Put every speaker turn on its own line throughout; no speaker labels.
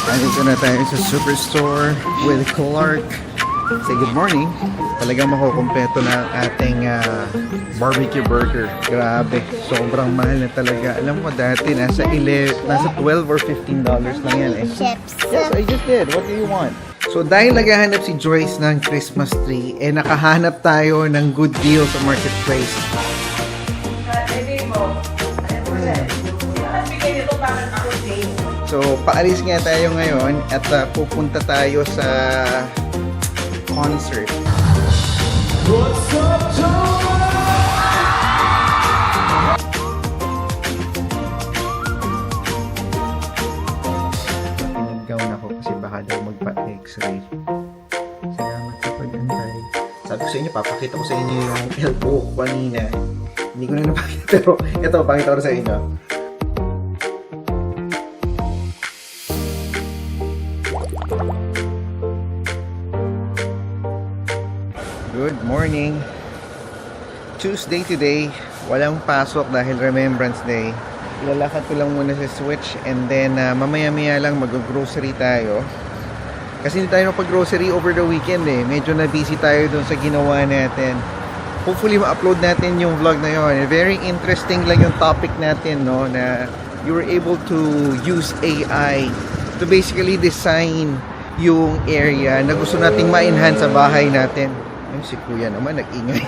Andito na tayo sa Superstore with Clark. Say good morning. Talagang makukumpleto na ang ating barbecue burger. Grabe, sobrang mahal na talaga. Alam mo dati nasa 12 or $15 lang yan eh.
Chips.
Yes, I just did. What do you want? So dahil naghahanap si Joyce ng Christmas tree, nakahanap tayo ng good deal sa marketplace. So paalis nga tayo ngayon at pupunta tayo sa concert. Pinag-gown ako kasi baka daw magpa-x-ray. Salamat sa pag-antay. Sabi ko sa inyo, papakita ko sa inyo yung elbow ko kanina. Hindi ko na napakita, pero ito, pakita ko sa inyo. Good morning. Tuesday today. Walang pasok dahil Remembrance Day. Ilalakad ko lang muna sa Switch and then mamaya-maya lang mag-grocery tayo. Kasi hindi tayo pag-grocery over the weekend eh. Medyo na-busy tayo dun sa ginawa natin. Hopefully ma-upload natin yung vlog na yun. Very interesting lang yung topic natin, no? Na you were able to use AI to basically design yung area na gusto nating ma-enhance sa bahay natin. Ay, si Kuya naman, nag-ingay.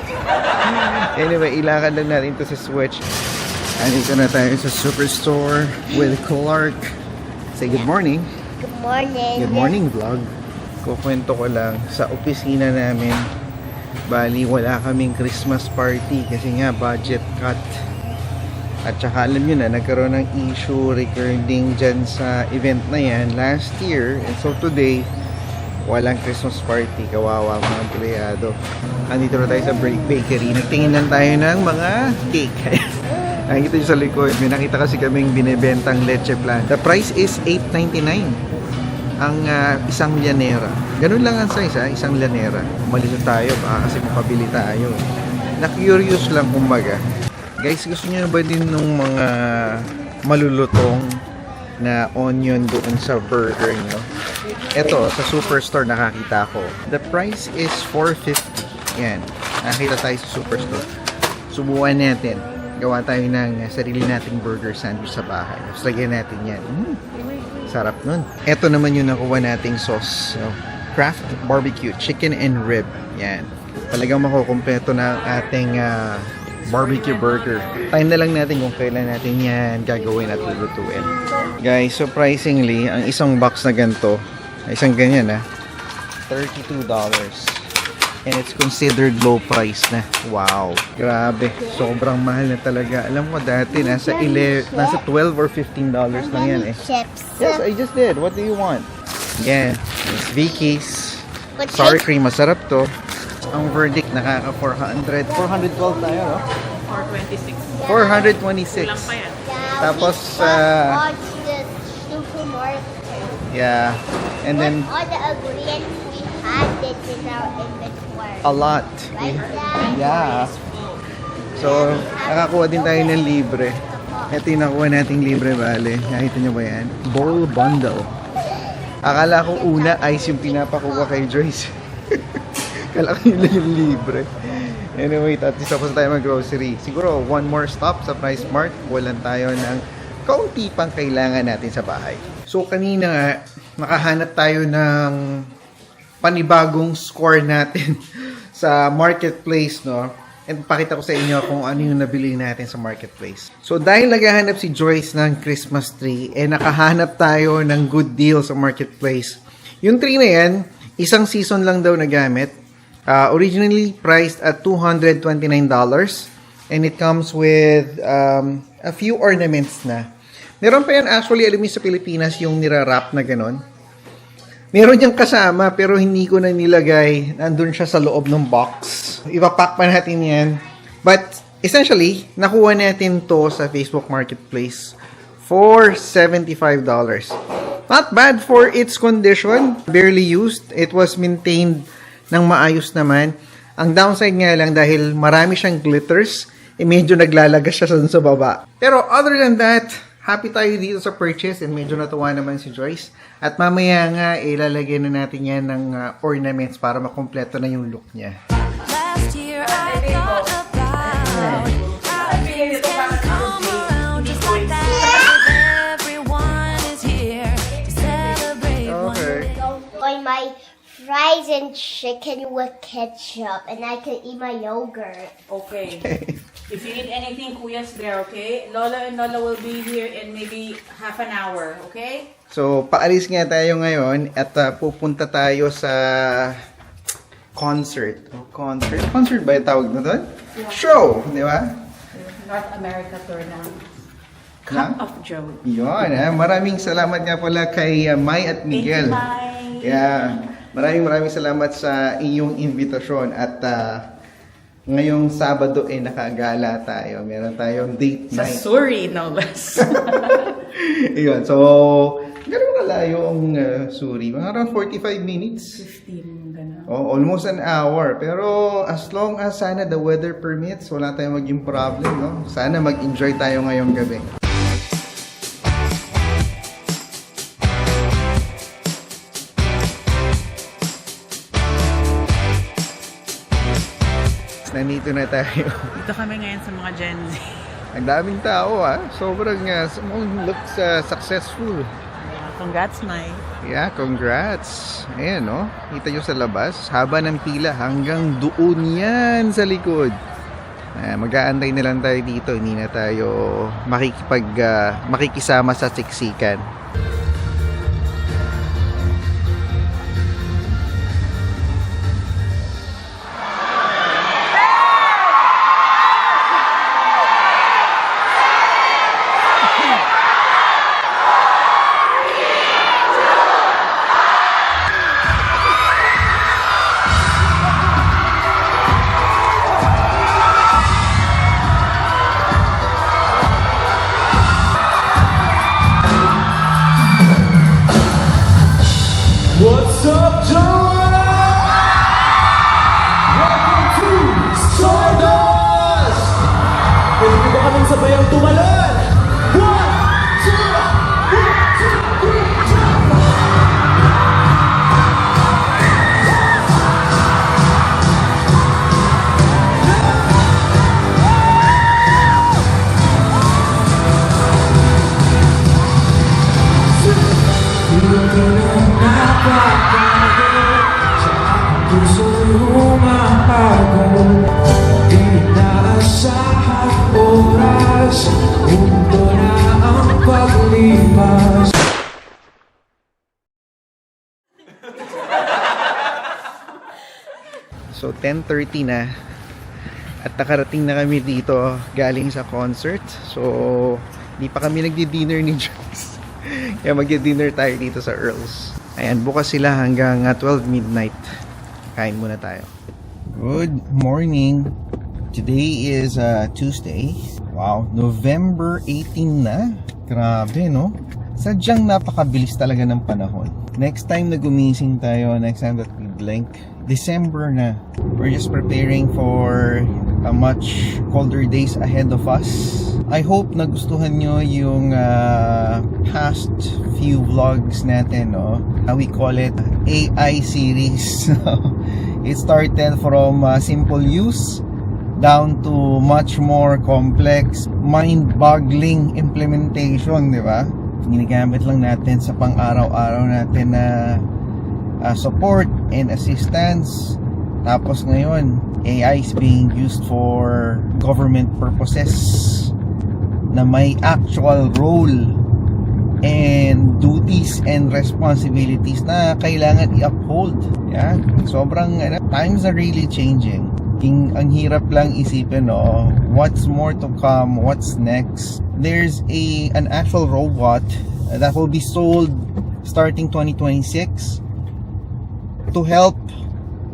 Anyway, ilakad lang natin ito sa Switch. Andito na tayo sa Superstore with Clark. Say good morning.
Good morning.
Good morning vlog. Kukwento ko lang sa opisina namin. Bali, wala kaming Christmas party kasi nga budget cut. At saka alam nyo na, nagkaroon ng issue regarding dyan sa event na yan last year. And so today, walang Christmas party. Kawawa mga empleyado. Andito na tayo sa bakery. Nagtingin lang tayo ng mga cake. Nakikita nyo sa likod. May nakita kasi kaming binibentang leche plan. The price is $8.99. Ang isang llanera. Ganun lang ang size ha, isang llanera. Umalis na tayo, baka kasi mapabili tayo. Na-curious lang kumbaga. Guys, gusto nyo na ba din nung mga malulutong na onion doon sa burger nyo? Ito, sa Superstore nakakita ko. The price is $4.50. Yan. Nakakita tayo sa Superstore. Subukan natin. Gawa tayo ng sarili nating burger sandwich sa bahay. Tapos lagyan natin yan. Sarap nun. Ito naman yung nakuha nating sauce. So, Kraft Barbecue Chicken and Rib. Yan. Talagang makukumpleto na ang ating barbecue burger. Time na lang natin kung kailan natin yan gagawin at lulutuin. Guys, surprisingly, ang isang box na ganito, isang ganyan $32. And it's considered low price na. Wow. Grabe. Sobrang mahal na talaga. Alam mo dati nasa 12 or $15 lang yan eh.
Chips.
Yes, I just did. What do you want? Yan. It's Vicky's.
What
Sour
chips?
cream. Masarap to. Ang verdict nakaka 412 tayo, no?
426.
426.
Kulang pa yan.
Tapos,
watch the supermarket.
yeah. And then,
all the ingredients we had that's in our inventory.
a lot.
Right, Dad?
Yeah. So, nakakuha din tayo ng libre. Ito yung nakuha nating libre, bale. Nakita nyo ba yan? Bowl bundle. Akala ko una, ice yung pinapakuha kay Joyce. Kala ko yun lang yung libre. Anyway, at least tapos tayo mag-grocery. Siguro, one more stop sa Price Mart. Walan tayo ng kaunti pang kailangan natin sa bahay. So, kanina nga, nakahanap tayo ng panibagong score natin sa marketplace, no? And pakita ko sa inyo kung ano yung nabili natin sa marketplace. So, dahil naghahanap si Joyce ng Christmas tree, nakahanap tayo ng good deal sa marketplace. Yung tree na yan, isang season lang daw nagamit. Originally priced at $229. And it comes with a few ornaments na. Meron pa yan actually, alam mo sa Pilipinas, yung nirarap na ganon. Meron niyang kasama pero hindi ko na nilagay. Nandun siya sa loob ng box. Ipapack pa natin yan. But essentially, nakuha natin to sa Facebook Marketplace for $75. Not bad for its condition. Barely used. It was maintained ng maayos naman. Ang downside nga lang dahil marami siyang glitters, medyo naglalagas siya sa baba. Pero other than that, happy tayo dito sa purchase and medyo natuwa naman si Joyce. At mamaya nga, ilalagay na natin yan ng ornaments para makompleto na yung look niya.
Last year I thought about how things can come around just like that. Everyone is here to celebrate one day.
Enjoy my fries and chicken with ketchup, and I can eat my yogurt.
Okay. If you need anything, Kuya's there, okay? Lola and Lola will be here in maybe half an hour, okay?
So, paalis nga tayo ngayon at pupunta tayo sa concert. Concert? Concert ba yung tawag na doon?
Yeah.
Show! Di ba?
North America tour ng
Na?
Cup of Joe.
Yun, maraming salamat nga pala kay Mai at Miguel.
Thank you, Mai.
Yeah. Maraming salamat sa iyong invitasyon at ngayong Sabado nakagala tayo. Meron tayong date
Sa
night.
Surrey, no less.
Iyon. So, gano'n kalayo ang Suri? Mga around 45 minutes.
15, gano'n.
Oh, almost an hour. Pero as long as sana the weather permits, wala tayong maging problem, no? Sana mag-enjoy tayo ngayong gabi. Nandito na tayo.
Dito kami ngayon sa mga Gen Z.
Ang daming tao Sobrang looks successful.
Congrats, Mai.
Yeah, congrats. Ayan, no? Kita nyo sa labas. Haba ng pila hanggang doon yan sa likod. Mag-aantay na lang tayo dito. Hindi na tayo makikisama sa siksikan.
What's up, Joanna? Welcome to Stardust! Pwede ko ba kaming sabayang tumalon? 1, 2, 1, 2, 3, jump!
So 10:30 na at nakarating na kami dito galing sa concert. So di pa kami nagdi-dinner ni Joyce. Kaya magdi-dinner tayo dito sa Earl's. Ayan, bukas sila hanggang 12 midnight. Kain muna tayo. Good morning. Today is Tuesday. Wow, November 18 na. Grabe, no? Sadyang napakabilis talaga ng panahon. Next time na gumising tayo, next time that we blink, December na. We're just preparing for a much colder days ahead of us. I hope nagustuhan nyo yung past few vlogs natin, no? We call it AI series. It started from simple use down to much more complex, mind-boggling implementation, di ba? Ginagamit lang natin sa pang-araw-araw natin na support and assistance. Tapos ngayon, AI is being used for government purposes na may actual role and duties and responsibilities na kailangan i-uphold. Yeah? Sobrang times are really changing. Ang hirap lang isipin, no? What's more to come? What's next? There's an actual robot that will be sold starting 2026 to help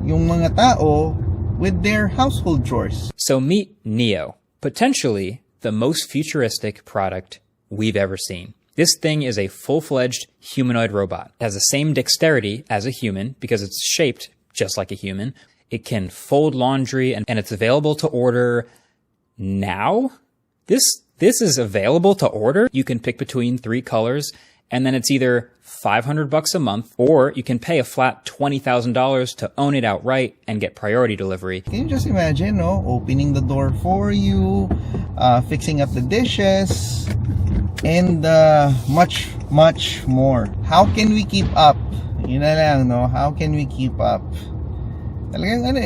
yung mga tao with their household chores.
So meet Neo, potentially the most futuristic product we've ever seen. This thing is a full-fledged humanoid robot. It has the same dexterity as a human because it's shaped just like a human. It can fold laundry and it's available to order now. This This is available to order. You can pick between 3 colors, and then it's either $500 a month, or you can pay a flat $20,000 to own it outright and get priority delivery.
Can you just imagine, no? Opening the door for you, fixing up the dishes, and much, much more. How can we keep up? Yun na lang, no? How can we keep up? Talagang ano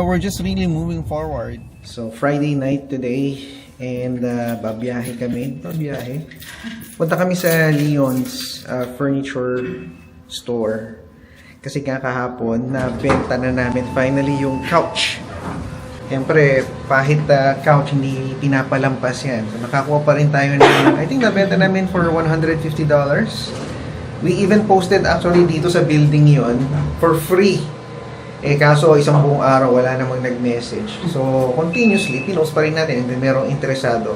we're just really moving forward. So, Friday night today, and babiyahe kami. Punta kami sa Leon's furniture store. Kasi kahapon, nabenta na namin finally yung couch. Siyempre, pahit couch, hindi pinapalampas yan. So, nakakuha pa rin tayo ng, I think nabenta namin for $150. We even posted actually dito sa building yon for free. Kaso isang buong araw wala namang nag-message. So, continuously, pinost pa rin natin and then merong interesado.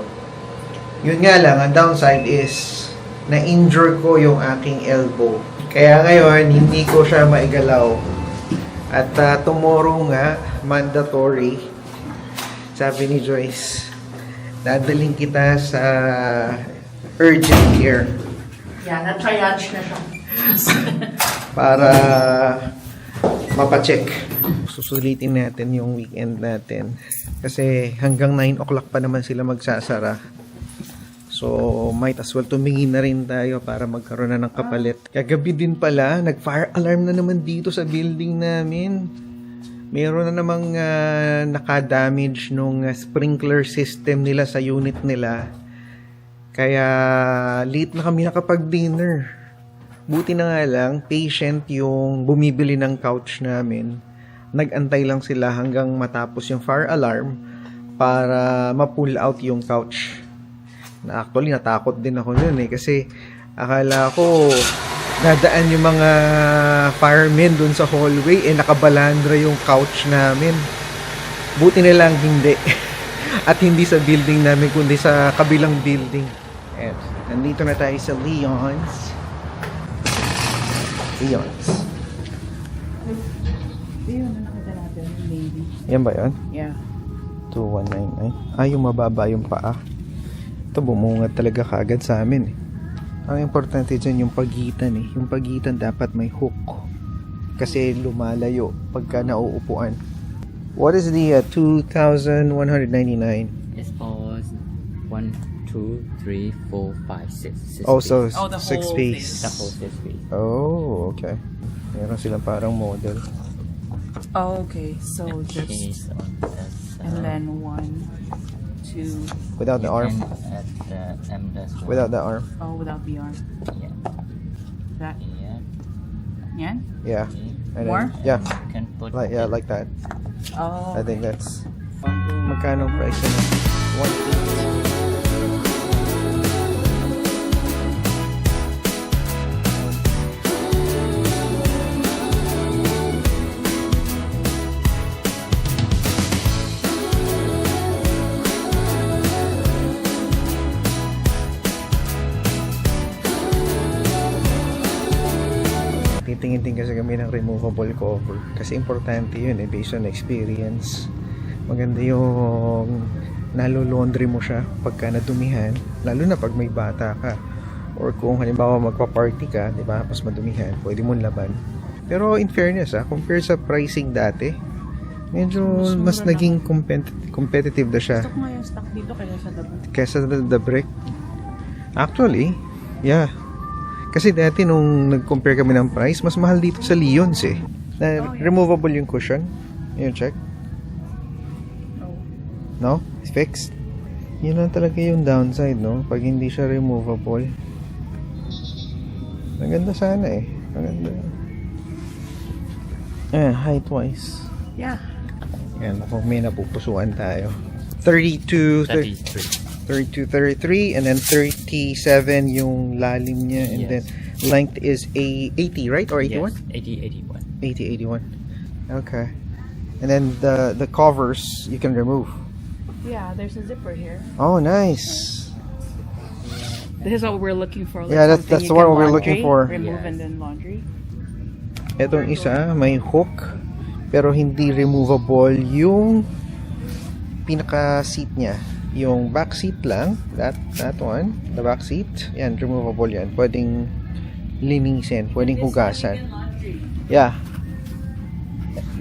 Yun nga lang, ang downside is na-injure ko yung aking elbow. Kaya ngayon, hindi ko siya maigalaw. At tomorrow nga, mandatory, sabi ni Joyce, dadaling kita sa urgent care.
Yeah, na-triage na siya.
Para mapacheck. Susulitin natin yung weekend natin. Kasi hanggang 9 o'clock pa naman sila magsasara. So, might as well tumingin na rin tayo para magkaroon na ng kapalit. Kagabi din pala, nag-fire alarm na naman dito sa building namin. Meron na namang naka-damage nung sprinkler system nila sa unit nila. Kaya late na kami nakapag-dinner. Buti na nga lang, patient yung bumibili ng couch namin. Nag-antay lang sila hanggang matapos yung fire alarm para ma-pull out yung couch. Na actually, natakot din ako nun kasi akala ko dadaan yung mga firemen dun sa hallway nakabalandra yung couch namin. Buti na lang hindi. At hindi sa building namin kundi sa kabilang building. And nandito na tayo sa Leon's. Yan ba yun?
Yeah.
2199. Yung mababa yung paa. Ito bumungat talaga kagad sa amin Ang importante dyan yung pagitan Yung pagitan dapat may hook. Kasi lumalayo pagka nauupuan. What is the 2,199?
It's for 1, 2, 3, 4, 5, 6.
Oh, so
the
6
whole
piece.
The whole 6 piece.
Oh, okay. Meron silang parang model.
Oh, okay. So
Okay,
just
so that's,
and then 1, 2.
Without the arm.
At the that's
Without the arm.
Oh, without the arm.
Yeah.
That.
Yeah.
Yeah.
Yeah. And
More?
then, yeah.
You can put
Like that.
Oh.
I think that's magkano ang price na? 150. Titingin din kasi kami ng removable cover kasi importante yun based on experience. Maganda yung nalo-laundry mo siya pagka nadumihan, lalo na pag may bata ka or kung halimbawa magpa-party ka, di ba, tapos madumihan, pwede mong laban. Pero in fairness compare sa pricing dati, medyo mas naging competitive na siya
Gusto ko nga yung stock dito
kaysa the brick. Actually, yeah. Kasi dati nung nag-compare kami ng price, mas mahal dito sa Leon's Na removable yung cushion. Yun, check. No? It's fixed. Yun lang talaga yung downside, no? Pag hindi siya removable. Maganda sana Maganda. Height-wise.
Yeah.
Yan, kung may napupusuan tayo. 32, 33, and then 37 yung lalim niya, and
Yes.
then length is 80, right? Or 81?
Yes,
80, 81.
81.
Okay. And then the covers you can remove.
Yeah, there's a zipper here.
Oh, nice.
This is what we're looking for.
Yeah, that's
something you
what
can
we're looking for.
Remove and then laundry.
Etong isa, may hook, pero hindi removable yung pinaka seat niya. Yung back seat lang, that one, the back seat, yan, removable yan. Pwedeng linisin, pwedeng hugasan. Yeah.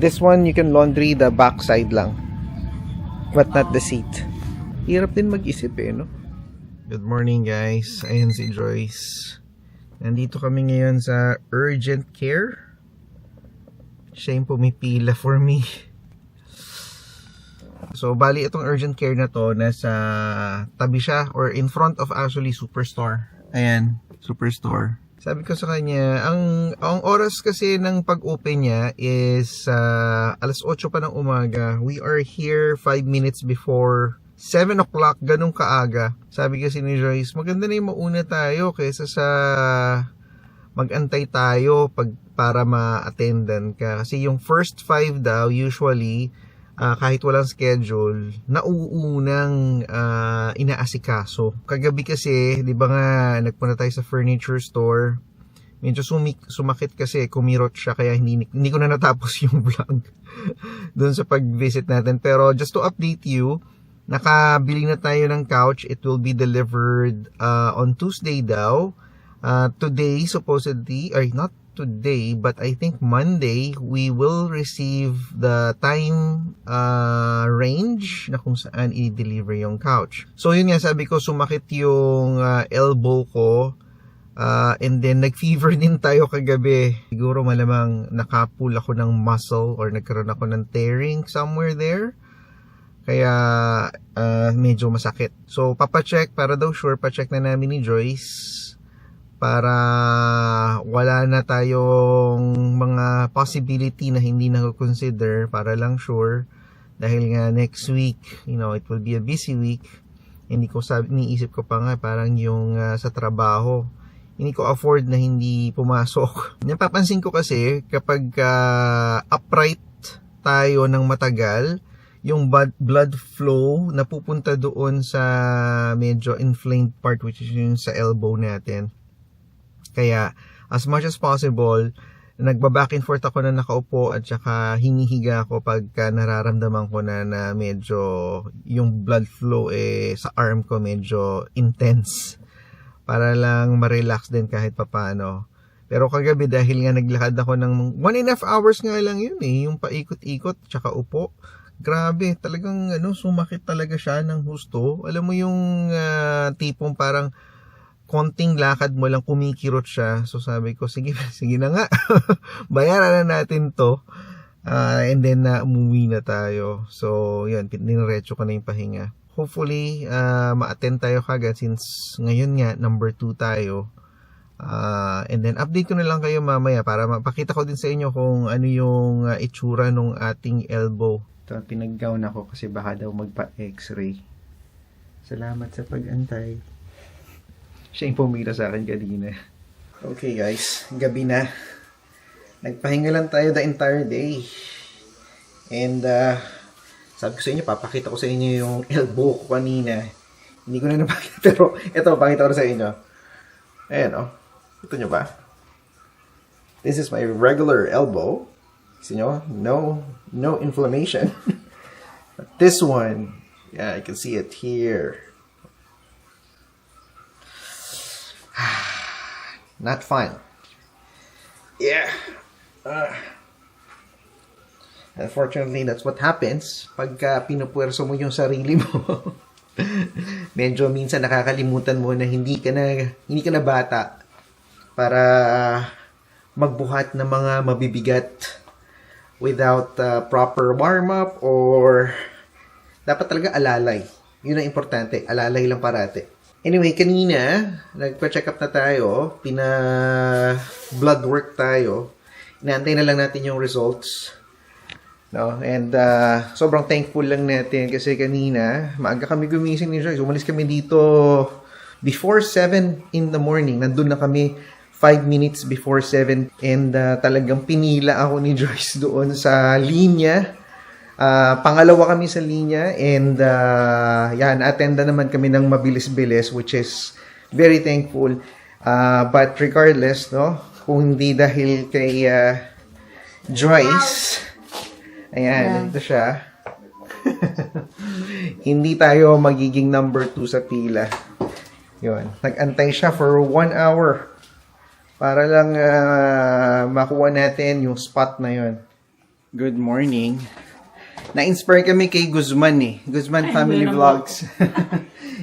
This one, you can laundry the back side lang. But not the seat. Hirap din mag-isip no? Good morning guys. Ayan si Joyce. Nandito kami ngayon sa urgent care. Siya yung pumipila for me. So, bali itong urgent care na to, nasa tabi siya or in front of actually Superstore. Ayan, Superstore. Sabi ko sa kanya, ang oras kasi ng pag-open niya is alas 8 pa ng umaga. We are here 5 minutes before 7 o'clock, ganun kaaga. Sabi kasi ni Joyce, maganda na yung mauna tayo kaysa sa mag-antay tayo para ma-attendan ka. Kasi yung first 5 daw, usually, kahit walang schedule, nauunang inaasikaso. Kagabi kasi, di ba nga, nagpunta tayo sa furniture store. Medyo sumakit kasi, kumirot siya, kaya hindi ko na natapos yung vlog doon sa pag-visit natin. Pero just to update you, nakabili na tayo ng couch. It will be delivered on Tuesday daw. Today, supposedly, or not today, but I think Monday, we will receive the time range na kung saan i-deliver yung couch. So yun nga, sabi ko, sumakit yung elbow ko, and then nag-fever din tayo kagabi. Siguro malamang nakapull ako ng muscle or nagkaroon ako ng tearing somewhere there. Kaya medyo masakit. So papacheck, para daw sure, pacheck na namin ni Joyce para wala na tayong mga possibility na hindi na-consider, para lang sure. Dahil nga next week, it will be a busy week. Iniisip ko pa nga parang yung sa trabaho, hindi ko afford na hindi pumasok. Napapansin ko kasi kapag upright tayo ng matagal, yung blood flow na pupunta doon sa medyo inflamed part, which is yung sa elbow natin. Kaya, as much as possible, nagba-back and forth ako na nakaupo at saka hinihiga ako pagka nararamdaman ko na medyo yung blood flow sa arm ko medyo intense. Para lang ma-relax din kahit papano. Pero kagabi dahil nga naglakad ako ng 1.5 hours nga lang yun yung paikot-ikot tsaka upo. Grabe, talagang sumakit talaga siya ng husto. Alam mo yung tipong parang konting lakad mo lang kumikirot siya. So sabi ko, sige na nga. Bayaran na natin to. And then umuwi na tayo. So yun, diniretso ko na yung pahinga. Hopefully, ma-attend tayo kagad since ngayon nga, number 2 tayo. And then update ko na lang kayo mamaya para mapakita ko din sa inyo kung ano yung itsura ng ating elbow. Ito, pinag-gown ako kasi baka daw magpa-x-ray. Salamat sa pag-antay. Siya yung pumila sa akin kanina. Okay guys, gabi na. Nagpahinga lang tayo the entire day. And sabi ko sa inyo, papakita ko sa inyo yung elbow ko kanina. Hindi ko na napakita, pero ito, pakita ko sa inyo. Ayan ito nyo ba? This is my regular elbow. See nyo? No inflammation. But this one, yeah, I can see it here. Not fun. Yeah. Unfortunately, that's what happens pagka pinupuwerso mo yung sarili mo. Medyo minsan nakakalimutan mo na hindi ka na bata para magbuhat ng mga mabibigat without proper warm-up, or dapat talaga alalay. Yun ang importante. Alalay lang parate. Anyway, kanina, nagpa-check up na tayo. Blood work tayo. Inaantay na lang natin yung results. No? And sobrang thankful lang natin kasi kanina, maaga kami gumising ni Joyce. Umalis kami dito before 7 in the morning. Nandun na kami 5 minutes before 7. And talagang pinila ako ni Joyce doon sa linya. Pangalawa kami sa linya, and yan, attenda naman kami ng mabilis-bilis, which is very thankful. But regardless, kung hindi dahil kay Joyce, ayan, ito siya. hindi tayo magiging number 2 sa pila. Yun. Nag-antay siya for 1 hour para lang makuha natin yung spot na yun. Good morning. Na-inspire kami kay Guzman eh. Guzman Family Vlogs.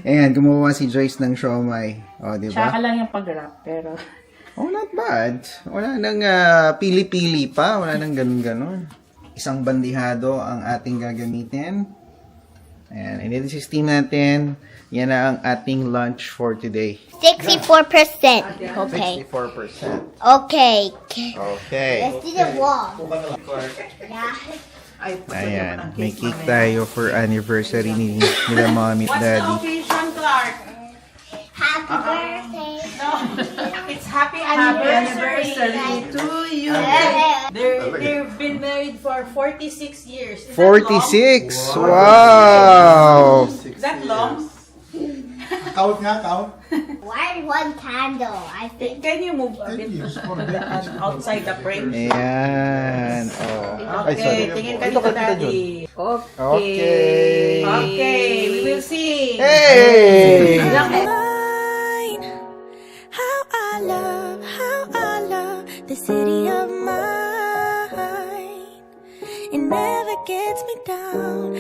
Ayan, gumawa si Joyce ng siomay. O, di ba?
Tsaka lang yung pag-wrap, pero...
Oh, not bad. Wala nang pili-pili pa. Wala nang ganun-ganun. Isang bandihado ang ating gagamitin. Ayan, i-steam natin. Yan na ang ating lunch for today.
64%. Okay.
64%.
Okay.
Okay.
Let's do the wall. Yeah.
Ayan, may cake tayo for anniversary nila mommy at
What's the
daddy.
occasion, Clark?
Happy birthday.
No, it's happy anniversary to you. They've been married for 46 years. Is that
46! Wow!
long? Is that long?
Count nga, count.
Why one candle? I think.
Can you move a bit outside the frame?
Ayan. Oh. Ay, sorry.
Okay, tingin ka dito, Daddy.
Okay.
Okay, we will see.
Hey!
Mine. How I love the city of mine. It never gets me down.